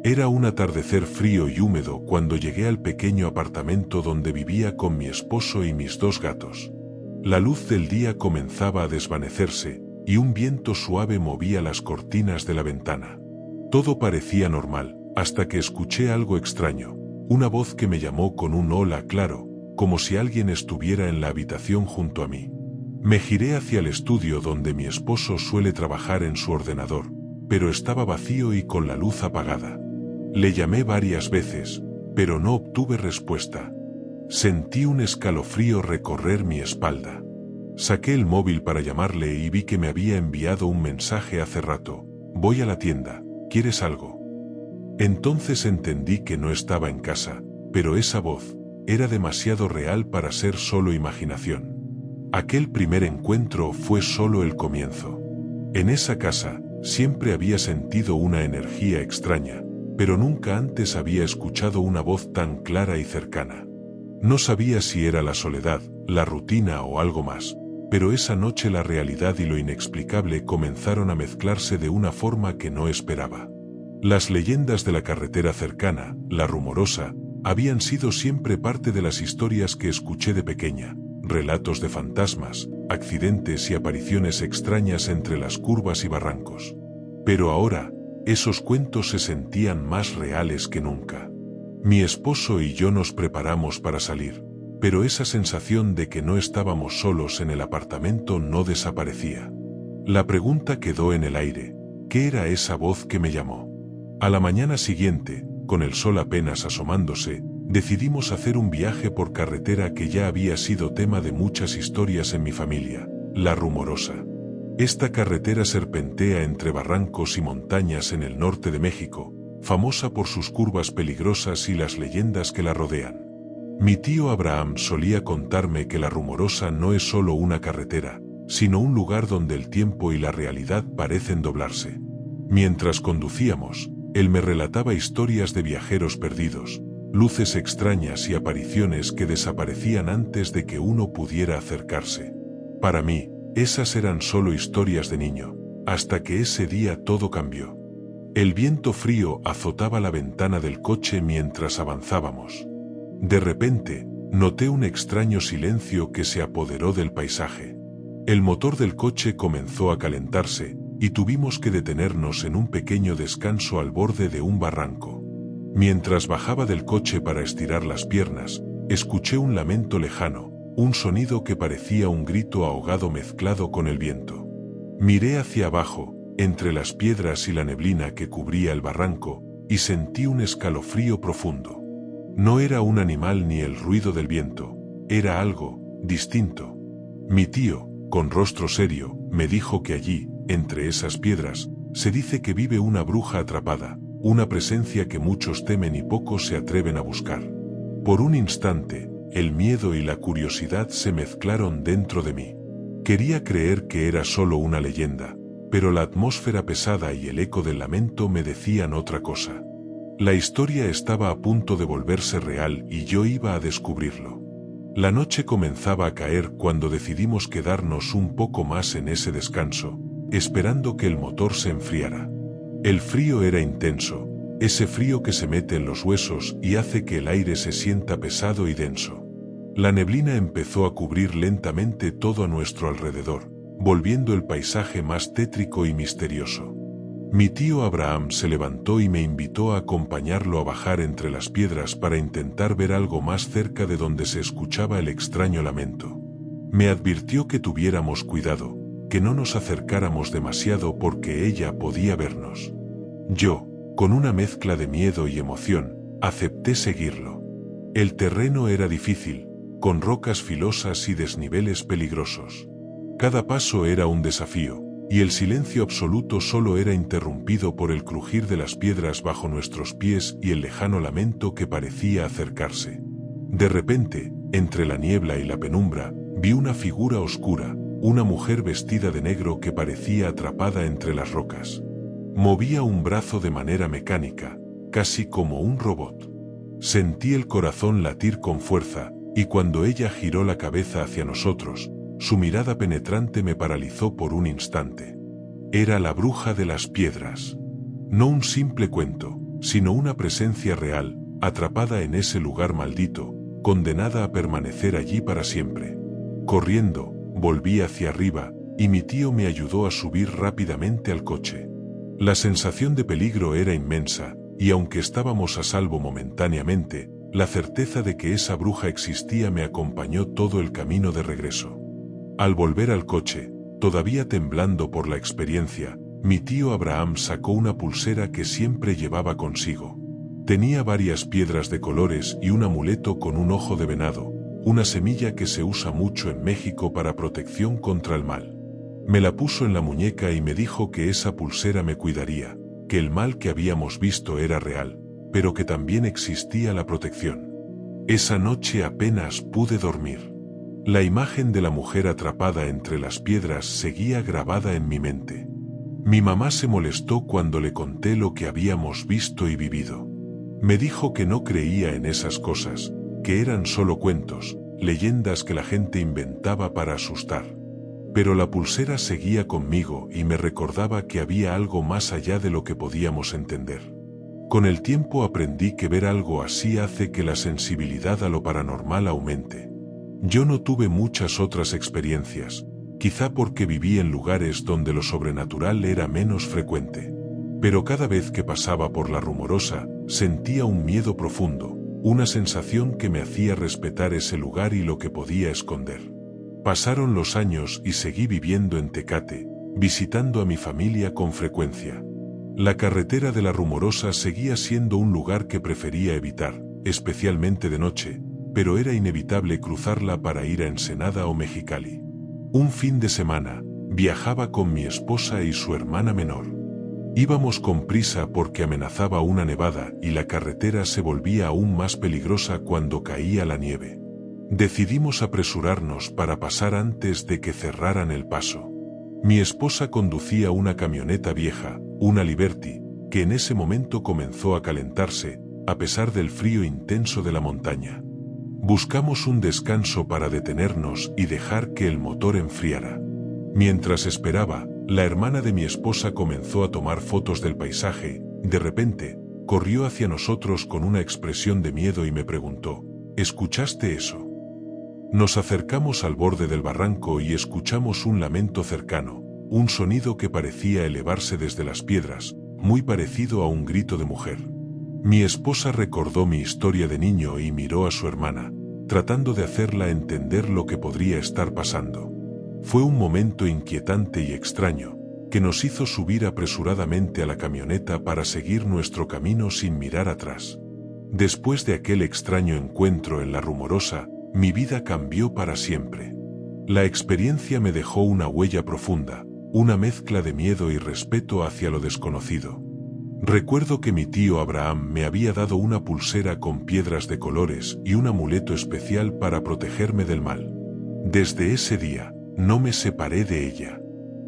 Era un atardecer frío y húmedo cuando llegué al pequeño apartamento donde vivía con mi esposo y mis 2 gatos. La luz del día comenzaba a desvanecerse, y un viento suave movía las cortinas de la ventana. Todo parecía normal, hasta que escuché algo extraño, una voz que me llamó con un hola claro, como si alguien estuviera en la habitación junto a mí. Me giré hacia el estudio donde mi esposo suele trabajar en su ordenador, pero estaba vacío y con la luz apagada. Le llamé varias veces, pero no obtuve respuesta. Sentí un escalofrío recorrer mi espalda. Saqué el móvil para llamarle y vi que me había enviado un mensaje hace rato. Voy a la tienda, ¿quieres algo? Entonces entendí que no estaba en casa, pero esa voz era demasiado real para ser solo imaginación. Aquel primer encuentro fue solo el comienzo. En esa casa siempre había sentido una energía extraña, pero nunca antes había escuchado una voz tan clara y cercana. No sabía si era la soledad, la rutina o algo más, pero esa noche la realidad y lo inexplicable comenzaron a mezclarse de una forma que no esperaba. Las leyendas de la carretera cercana, la rumorosa, habían sido siempre parte de las historias que escuché de pequeña, relatos de fantasmas, accidentes y apariciones extrañas entre las curvas y barrancos. Pero ahora, esos cuentos se sentían más reales que nunca. Mi esposo y yo nos preparamos para salir, pero esa sensación de que no estábamos solos en el apartamento no desaparecía. La pregunta quedó en el aire: ¿qué era esa voz que me llamó? A la mañana siguiente, con el sol apenas asomándose, decidimos hacer un viaje por carretera que ya había sido tema de muchas historias en mi familia, la rumorosa. Esta carretera serpentea entre barrancos y montañas en el norte de México, famosa por sus curvas peligrosas y las leyendas que la rodean. Mi tío Abraham solía contarme que la rumorosa no es solo una carretera, sino un lugar donde el tiempo y la realidad parecen doblarse. Mientras conducíamos, él me relataba historias de viajeros perdidos, luces extrañas y apariciones que desaparecían antes de que uno pudiera acercarse. Para mí, esas eran solo historias de niño, hasta que ese día todo cambió. El viento frío azotaba la ventana del coche mientras avanzábamos. De repente, noté un extraño silencio que se apoderó del paisaje. El motor del coche comenzó a calentarse, y tuvimos que detenernos en un pequeño descanso al borde de un barranco. Mientras bajaba del coche para estirar las piernas, escuché un lamento lejano, un sonido que parecía un grito ahogado mezclado con el viento. Miré hacia abajo, entre las piedras y la neblina que cubría el barranco, y sentí un escalofrío profundo. No era un animal ni el ruido del viento, era algo distinto. Mi tío, con rostro serio, me dijo que allí, entre esas piedras, se dice que vive una bruja atrapada, una presencia que muchos temen y pocos se atreven a buscar. Por un instante, el miedo y la curiosidad se mezclaron dentro de mí. Quería creer que era solo una leyenda, pero la atmósfera pesada y el eco del lamento me decían otra cosa. La historia estaba a punto de volverse real y yo iba a descubrirlo. La noche comenzaba a caer cuando decidimos quedarnos un poco más en ese descanso, esperando que el motor se enfriara. El frío era intenso, ese frío que se mete en los huesos y hace que el aire se sienta pesado y denso. La neblina empezó a cubrir lentamente todo a nuestro alrededor, volviendo el paisaje más tétrico y misterioso. Mi tío Abraham se levantó y me invitó a acompañarlo a bajar entre las piedras para intentar ver algo más cerca de donde se escuchaba el extraño lamento. Me advirtió que tuviéramos cuidado, que no nos acercáramos demasiado porque ella podía vernos. Yo, con una mezcla de miedo y emoción, acepté seguirlo. El terreno era difícil, con rocas filosas y desniveles peligrosos. Cada paso era un desafío, y el silencio absoluto solo era interrumpido por el crujir de las piedras bajo nuestros pies y el lejano lamento que parecía acercarse. De repente, entre la niebla y la penumbra, vi una figura oscura, una mujer vestida de negro que parecía atrapada entre las rocas. Movía un brazo de manera mecánica, casi como un robot. Sentí el corazón latir con fuerza, y cuando ella giró la cabeza hacia nosotros, su mirada penetrante me paralizó por un instante. Era la bruja de las piedras. No un simple cuento, sino una presencia real, atrapada en ese lugar maldito, condenada a permanecer allí para siempre. Corriendo, volví hacia arriba, y mi tío me ayudó a subir rápidamente al coche. La sensación de peligro era inmensa, y aunque estábamos a salvo momentáneamente, la certeza de que esa bruja existía me acompañó todo el camino de regreso. Al volver al coche, todavía temblando por la experiencia, mi tío Abraham sacó una pulsera que siempre llevaba consigo. Tenía varias piedras de colores y un amuleto con un ojo de venado, una semilla que se usa mucho en México para protección contra el mal. Me la puso en la muñeca y me dijo que esa pulsera me cuidaría, que el mal que habíamos visto era real, pero que también existía la protección. Esa noche apenas pude dormir. La imagen de la mujer atrapada entre las piedras seguía grabada en mi mente. Mi mamá se molestó cuando le conté lo que habíamos visto y vivido. Me dijo que no creía en esas cosas, que eran solo cuentos, leyendas que la gente inventaba para asustar. Pero la pulsera seguía conmigo y me recordaba que había algo más allá de lo que podíamos entender. Con el tiempo aprendí que ver algo así hace que la sensibilidad a lo paranormal aumente. Yo no tuve muchas otras experiencias, quizá porque viví en lugares donde lo sobrenatural era menos frecuente. Pero cada vez que pasaba por La Rumorosa, sentía un miedo profundo, una sensación que me hacía respetar ese lugar y lo que podía esconder. Pasaron los años y seguí viviendo en Tecate, visitando a mi familia con frecuencia. La carretera de La Rumorosa seguía siendo un lugar que prefería evitar, especialmente de noche, pero era inevitable cruzarla para ir a Ensenada o Mexicali. Un fin de semana, viajaba con mi esposa y su hermana menor. Íbamos con prisa porque amenazaba una nevada y la carretera se volvía aún más peligrosa cuando caía la nieve. Decidimos apresurarnos para pasar antes de que cerraran el paso. Mi esposa conducía una camioneta vieja, una Liberty, que en ese momento comenzó a calentarse, a pesar del frío intenso de la montaña. Buscamos un descanso para detenernos y dejar que el motor enfriara. Mientras esperaba, la hermana de mi esposa comenzó a tomar fotos del paisaje. De repente, corrió hacia nosotros con una expresión de miedo y me preguntó, ¿escuchaste eso? Nos acercamos al borde del barranco y escuchamos un lamento cercano, un sonido que parecía elevarse desde las piedras, muy parecido a un grito de mujer. Mi esposa recordó mi historia de niño y miró a su hermana, tratando de hacerla entender lo que podría estar pasando. Fue un momento inquietante y extraño, que nos hizo subir apresuradamente a la camioneta para seguir nuestro camino sin mirar atrás. Después de aquel extraño encuentro en La Rumorosa, mi vida cambió para siempre. La experiencia me dejó una huella profunda, una mezcla de miedo y respeto hacia lo desconocido. Recuerdo que mi tío Abraham me había dado una pulsera con piedras de colores y un amuleto especial para protegerme del mal. Desde ese día, no me separé de ella.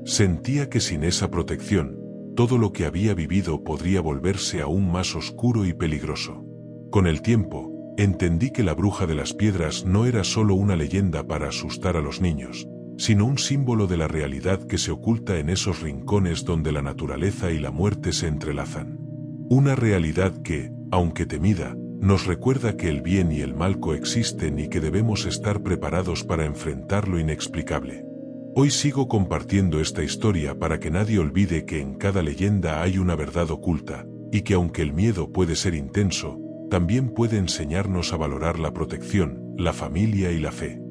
Sentía que sin esa protección, todo lo que había vivido podría volverse aún más oscuro y peligroso. Con el tiempo, entendí que la bruja de las piedras no era solo una leyenda para asustar a los niños, sino un símbolo de la realidad que se oculta en esos rincones donde la naturaleza y la muerte se entrelazan. Una realidad que, aunque temida, nos recuerda que el bien y el mal coexisten y que debemos estar preparados para enfrentar lo inexplicable. Hoy sigo compartiendo esta historia para que nadie olvide que en cada leyenda hay una verdad oculta, y que aunque el miedo puede ser intenso, también puede enseñarnos a valorar la protección, la familia y la fe.